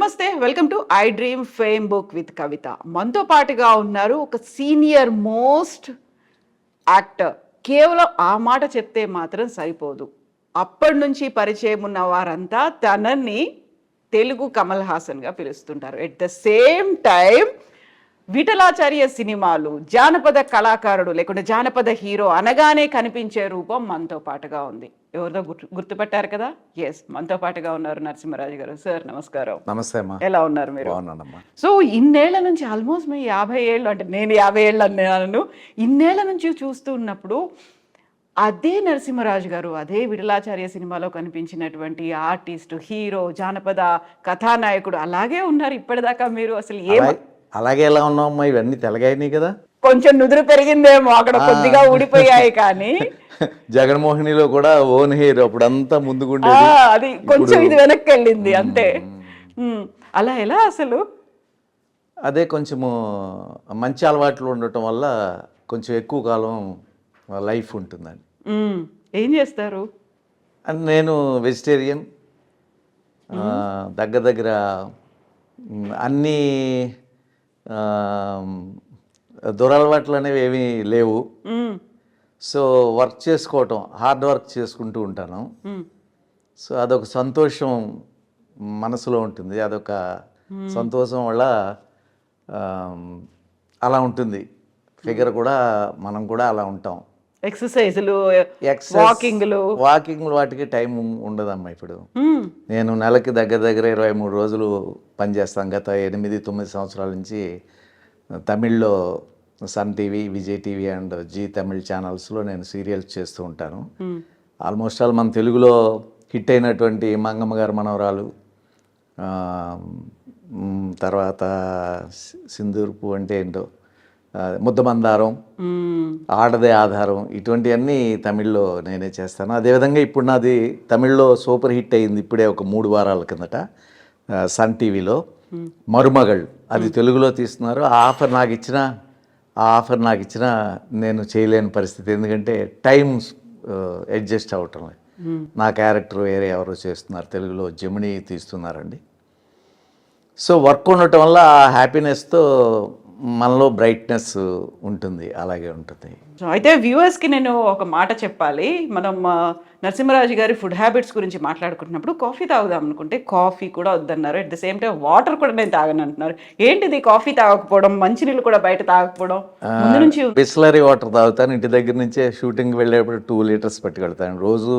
నమస్తే, welcome to I dream fame book with Kavitha. మనతో పాటుగా ఉన్నారు ఒక సీనియర్ మోస్ట్ యాక్టర్. కేవలం ఆ మాట చెప్తే మాత్రం సరిపోదు. అప్పటి నుంచి పరిచయం ఉన్న వారంతా తనని తెలుగు కమల్ హాసన్గా పిలుస్తుంటారు. At the same time Vithalacharya సినిమాలు, జానపద కళాకారుడు లేకుంటే జానపద హీరో అనగానే కనిపించే రూపం మనతో పాటుగా ఉంది. ఎవరిదో గుర్తుపట్టారు కదా? ఎస్, మనతో పాటుగా ఉన్నారు నరసింహరాజు గారు. సార్ నమస్కారం. నమస్తే అమ్మా. ఎలా ఉన్నారు మీరు? బాగున్నానమ్మా. సో ఇన్నేళ్ల నుంచి, ఆల్మోస్ట్ మీ 50 ఏళ్ళు, అంటే నేను 50 ఏళ్ళు అన్నాను, ఇన్నేళ్ల నుంచి చూస్తూ ఉన్నప్పుడు అదే నరసింహరాజు గారు, అదే విఠలాచార్య సినిమాలో కనిపించినటువంటి ఆర్టిస్ట్, హీరో, జానపద కథానాయకుడు అలాగే ఉన్నారు ఇప్పటిదాకా. మీరు అసలు అలాగే ఎలా ఉన్నావమ్మా? ఇవన్నీ తెలగాయినాయి కదా. కొంచెం నుదురు పెరిగిందేమో, అక్కడ కొద్దిగా ఊడిపోయాయి కానీ జగన్మోహినిలో కూడా ఓన్ హెయిర్ అప్పుడంతా ముందుకుండేది, అది కొంచెం ఇది వెనక్కి వెళ్ళింది అంతే. అలా ఎలా అసలు? అదే కొంచెము మంచి అలవాట్లు ఉండటం వల్ల కొంచెం ఎక్కువ కాలం లైఫ్ ఉంటుందండి. ఏం చేస్తారు? నేను వెజిటేరియన్. దగ్గర అన్నీ దురలవాట్లు అనేవి ఏమీ లేవు. సో వర్క్ చేసుకోవటం, హార్డ్ వర్క్ చేసుకుంటూ ఉంటాను. సో అదొక సంతోషం మనసులో ఉంటుంది. అదొక సంతోషం వల్ల అలా ఉంటుంది. ఫిగర్ కూడా మనం కూడా అలా ఉంటాం. ఎక్సర్సైజులు, వాకింగ్లు వాటికి టైం ఉండదమ్మా. ఇప్పుడు నేను నెలకి దగ్గర 23 రోజులు పనిచేస్తాను. గత 8-9 సంవత్సరాల నుంచి తమిళ్లో Sun TV, Vijay TV and Zee Tamil ఛానల్స్లో నేను సీరియల్స్ చేస్తూ ఉంటాను. ఆల్మోస్ట్ ఆల్ మన తెలుగులో హిట్ అయినటువంటి మంగమ్మ గారి మనవరాలు, తర్వాత సింధూర్పు అంటే ఏంటో, ముద్దమందారం, ఆడదే ఆధారం, ఇటువంటివన్నీ తమిళ్లో నేనే చేస్తాను. అదేవిధంగా ఇప్పుడు నాది తమిళ్లో సూపర్ హిట్ అయింది ఇప్పుడే ఒక 3 వారాల కిందట సన్ టీవీలో మరుమగళ్. అది తెలుగులో తీస్తున్నారు. ఆ ఆఫర్ నాకు ఇచ్చిన నేను చేయలేని పరిస్థితి. ఎందుకంటే టైమ్స్ అడ్జస్ట్ అవటం. నా క్యారెక్టర్ వేరే ఎవరో చేస్తున్నారు, తెలుగులో జెమిని తీస్తున్నారండి. సో వర్క్ ఉండటం వల్ల ఆ హ్యాపీనెస్తో మనలో బ్రైట్నెస్ ఉంటుంది, అలాగే ఉంటుంది. అయితే వ్యూవర్స్కి నేను ఒక మాట చెప్పాలి. మనం నరసింహరాజు గారి ఫుడ్ హ్యాబిట్స్ గురించి మాట్లాడుకుంటున్నప్పుడు కాఫీ తాగుదాం అనుకుంటే కాఫీ కూడా వద్దన్నారు. At the same time water కూడా నేను తాగను అంటున్నారు. ఏంటిది కాఫీ తాగకపోవడం, మంచినీళ్ళు కూడా బయట తాగకపోవడం? ముందు నుంచి బిస్లరీ వాటర్ తాగుతాను. ఇంటి దగ్గర నుంచే షూటింగ్ వెళ్ళేప్పుడు 2 లీటర్స్ పట్టుకెళ్తాను. రోజు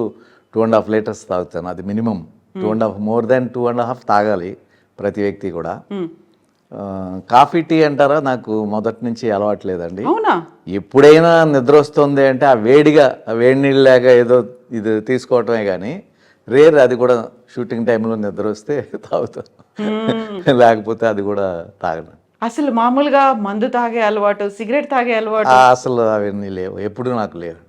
2.5 లీటర్స్ తాగుతాను. అది మినిమం 2.5, మోర్ దాన్ 2.5 తాగాలి ప్రతి వ్యక్తి కూడా. కాఫీ టీ అంటారా, నాకు మొదటి నుంచి అలవాటు లేదండి. అవునా? ఎప్పుడైనా నిద్ర వస్తుంది అంటే ఆ వేడి నీళ్ళు లేక ఏదో ఇది తీసుకోవటమే కానీ రేర్. అది కూడా షూటింగ్ టైంలో నిద్ర వస్తే తాగుతాను, లేకపోతే అది కూడా తాగను. అసలు మామూలుగా మందు తాగే అలవాటు, సిగరెట్ తాగే అలవాటు అసలు అవన్నీ లేవు, ఎప్పుడు నాకు లేవు.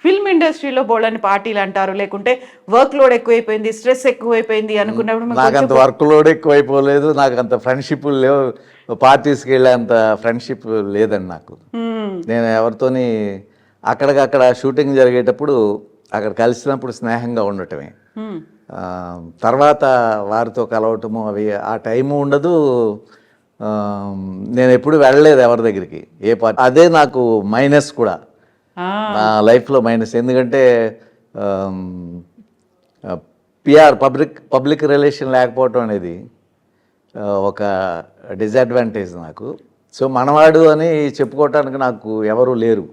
ఫిల్మ్ ఇండస్ట్రీలో బోల్డని పార్టీలు అంటారు, లేకుంటే వర్క్ లోడ్ ఎక్కువైపోయింది, స్ట్రెస్ ఎక్కువైపోయింది అనుకున్నప్పుడు నాకు అంత వర్క్ లోడ్ ఎక్కువైపోలేదు, నాకు అంత ఫ్రెండ్షిప్లు లేవు, పార్టీస్కి వెళ్ళే అంత ఫ్రెండ్షిప్ లేదండి నాకు. నేను ఎవరితోని అక్కడికక్కడ షూటింగ్ జరిగేటప్పుడు అక్కడ కలిసినప్పుడు స్నేహంగా ఉండటమే, తర్వాత వారితో కలవటము అవి ఆ టైము ఉండదు. నేను ఎప్పుడు వెళ్ళలేదు ఎవరి దగ్గరికి, ఏ పార్టీ. అదే నాకు మైనస్ కూడా, నా లైఫ్లో మైనస్. ఎందుకంటే పిఆర్, పబ్లిక్ రిలేషన్ లేకపోవటం అనేది ఒక డిసడ్వాంటేజ్ నాకు. సో మనవాడు అని చెప్పుకోవటానికి నాకు ఎవరు లేరు.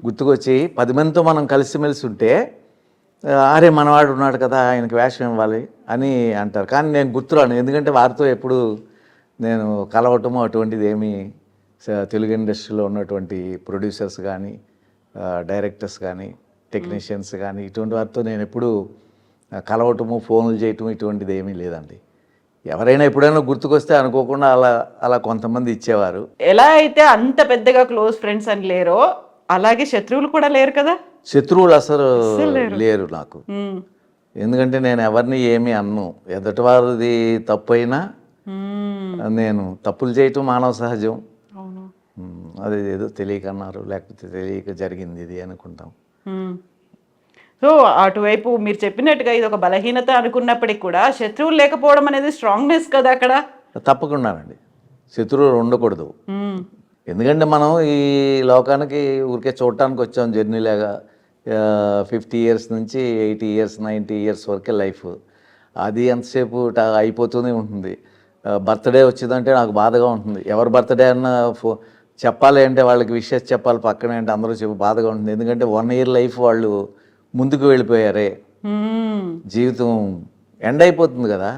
గుర్తుకొచ్చి 10 మందితో మనం కలిసిమెలిసి ఉంటే అరే మనవాడు ఉన్నాడు కదా, ఆయనకి వేషం ఇవ్వాలి అని అంటారు. కానీ నేను గుర్తురాను, ఎందుకంటే వారితో ఎప్పుడు నేను కలవటము అటువంటిది ఏమీ. తెలుగు ఇండస్ట్రీలో ఉన్నటువంటి ప్రొడ్యూసర్స్ కానీ, డైరెక్టర్స్ కానీ, టెక్నీషియన్స్ కానీ, ఇటువంటి వారితో నేను ఎప్పుడు కలవటము, ఫోన్లు చేయటం ఇటువంటిది ఏమీ లేదండి. ఎవరైనా ఎప్పుడైనా గుర్తుకొస్తే అనుకోకుండా అలా కొంతమంది ఇచ్చేవారు. ఎలా అయితే అంత పెద్దగా క్లోజ్ ఫ్రెండ్స్ అని లేరో అలాగే శత్రువులు కూడా లేరు కదా? శత్రువులు అసలు లేరు నాకు. ఎందుకంటే నేను ఎవరిని ఏమీ అన్ను. ఎదుటి వారిది తప్పు అయినా నేను తప్పులు చేయటం మానవ సహజం. అది ఏదో తెలియక అన్నారు, లేకపోతే తెలియక జరిగింది ఇది అనుకుంటాం. సో అటువైపు మీరు చెప్పినట్టుగా ఇది ఒక బలహీనత అనుకున్నప్పటికీ కూడా శత్రువులు లేకపోవడం అనేది స్ట్రాంగ్నెస్ కదా అక్కడ. తప్పకుండానండి, శత్రువులు ఉండకూడదు. ఎందుకంటే మనం ఈ లోకానికి ఊరికే చూడటానికి వచ్చాం జర్నీలాగా. 50 ఇయర్స్ నుంచి 80 ఇయర్స్ 90 ఇయర్స్ వరకే లైఫ్. అది ఎంతసేపు అయిపోతూనే ఉంటుంది. బర్త్డే వచ్చిందంటే నాకు బాధగా ఉంటుంది. ఎవరి బర్త్డే అన్నా చెప్పాలి అంటే వాళ్ళకి విషెస్ చెప్పాలి పక్కనే అంటే అందరూ చెప్పి బాధగా ఉంటుంది. ఎందుకంటే 1 ఇయర్ లైఫ్ వాళ్ళు ముందుకు వెళ్ళిపోయారే, జీవితం ఎండ్ అయిపోతుంది కదా,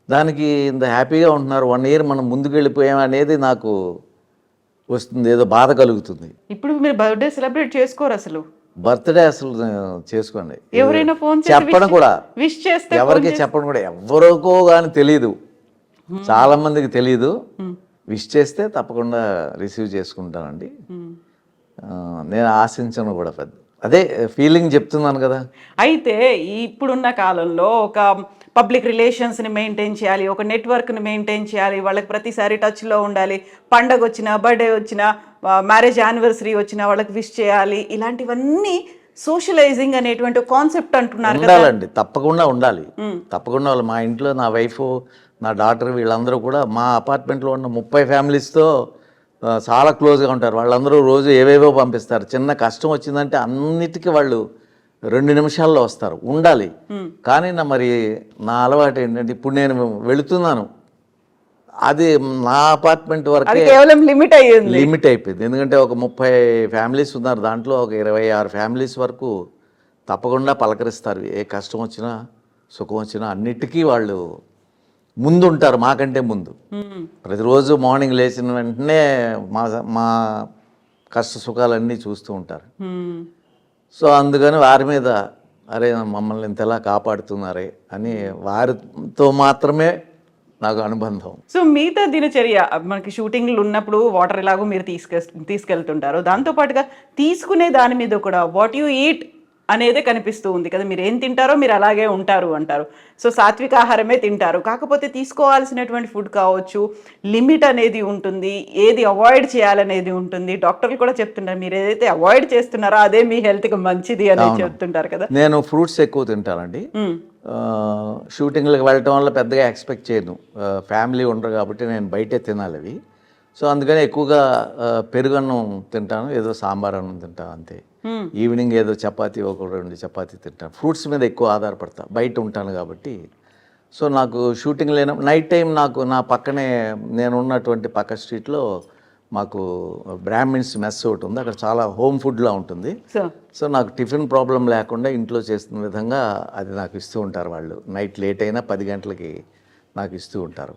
దానికి ఇంత హ్యాపీగా ఉంటున్నారు. 1 ఇయర్ మనం ముందుకు వెళ్ళిపోయాం అనేది నాకు వస్తుంది, ఏదో బాధ కలుగుతుంది. ఇప్పుడు మీరు బర్త్డే సెలబ్రేట్ చేసుకోరు అసలు? బర్త్డే అసలు చేసుకోండి, ఎవరైనా ఫోన్ చెప్పడం కూడా, విష్ చేస్తే ఎవరికి చెప్పడం కూడా, ఎవరికో కానీ తెలీదు, చాలా మందికి తెలీదు. విష్ చేస్తే తప్పకుండా రిసీవ్ చేసుకుంటానండి. నేను ఆశించను కూడా పెద్ద, అదే ఫీలింగ్ చెప్తున్నాను కదా. అయితే ఇప్పుడున్న కాలంలో ఒక పబ్లిక్ రిలేషన్స్ని మెయింటైన్ చేయాలి, ఒక నెట్వర్క్ని మెయింటైన్ చేయాలి, వాళ్ళకి ప్రతిసారి టచ్లో ఉండాలి, పండగ వచ్చినా, బర్త్డే వచ్చినా, మ్యారేజ్ యానివర్సరీ వచ్చినా వాళ్ళకి విష్ చేయాలి, ఇలాంటివన్నీ సోషలైజింగ్ అనేటువంటి కాన్సెప్ట్ అంటున్నారు కదా. ఉండాలండి, తప్పకుండా ఉండాలి, తప్పకుండా ఉండాలి. మా ఇంట్లో నా వైఫ్, నా డాటర్ వీళ్ళందరూ కూడా మా అపార్ట్మెంట్లో ఉన్న 30 ఫ్యామిలీస్తో చాలా క్లోజ్గా ఉంటారు. వాళ్ళందరూ రోజు ఏవేవో పంపిస్తారు. చిన్న కష్టం వచ్చిందంటే అన్నిటికీ వాళ్ళు 2 నిమిషాల్లో వస్తారు. ఉండాలి. కానీ మరి నా అలవాటు ఏంటంటే ఇప్పుడు నేను వెళుతున్నాను, అది నా అపార్ట్మెంట్ వరకే కేవలం లిమిట్ అయిపోయింది. ఎందుకంటే ఒక 30 ఫ్యామిలీస్ ఉన్నారు, దాంట్లో ఒక 26 ఫ్యామిలీస్ వరకు తప్పకుండా పలకరిస్తారు. ఏ కష్టం వచ్చినా సుఖం వచ్చినా అన్నిటికీ వాళ్ళు ముందు ఉంటారు, మాకంటే ముందు. ప్రతిరోజు మార్నింగ్ లేచిన వెంటనే మా కష్ట సుఖాలన్నీ చూస్తూ ఉంటారు. సో అందుకని వారి మీద, అరే మమ్మల్ని ఇంతలా కాపాడుతున్నారే అని వారితో మాత్రమే నాకు అనుబంధం. సో మిగతా దినచర్య, మనకి షూటింగ్లు ఉన్నప్పుడు వాటర్ ఎలాగో మీరు తీసుకెళ్తుంటారు, దాంతోపాటుగా తీసుకునే దాని మీద కూడా వాట్ యు ఈట్ అనేదే కనిపిస్తూ ఉంది కదా. మీరు ఏం తింటారో మీరు అలాగే ఉంటారు అంటారు. సో సాత్విక ఆహారమే తింటారు, కాకపోతే తీసుకోవాల్సినటువంటి ఫుడ్ కావచ్చు, లిమిట్ అనేది ఉంటుంది, ఏది అవాయిడ్ చేయాలనేది ఉంటుంది. డాక్టర్లు కూడా చెప్తుంటారు మీరు ఏదైతే అవాయిడ్ చేస్తున్నారో అదే మీ హెల్త్కి మంచిది అనేది చెప్తుంటారు కదా. నేను ఫ్రూట్స్ ఎక్కువ తింటానండి. షూటింగ్లకు వెళ్ళటం వల్ల పెద్దగా ఎక్స్పెక్ట్ చేయను, ఫ్యామిలీ ఉండరు కాబట్టి నేను బయటే తినాలి అవి. సో అందుకని ఎక్కువగా పెరుగన్నం తింటాను, ఏదో సాంబార్ అన్నం తింటాను అంతే. ఈవినింగ్ ఏదో చపాతీ, 1-2 చపాతీ తింటాను. ఫ్రూట్స్ మీద ఎక్కువ ఆధారపడతా, బయట ఉంటాను కాబట్టి. సో నాకు షూటింగ్ నైట్ టైం నాకు నా పక్కనే నేను ఉన్నటువంటి పక్క స్ట్రీట్లో మాకు బ్రాహ్మిన్స్ మెస్ ఒకటి ఉంది, అక్కడ చాలా హోమ్ ఫుడ్లా ఉంటుంది. సో నాకు టిఫిన్ ప్రాబ్లం లేకుండా ఇంట్లో చేస్తున్న విధంగా అది నాకు ఇస్తూ ఉంటారు వాళ్ళు. నైట్ లేట్ అయినా 10 గంటలకి నాకు ఇస్తూ ఉంటారు.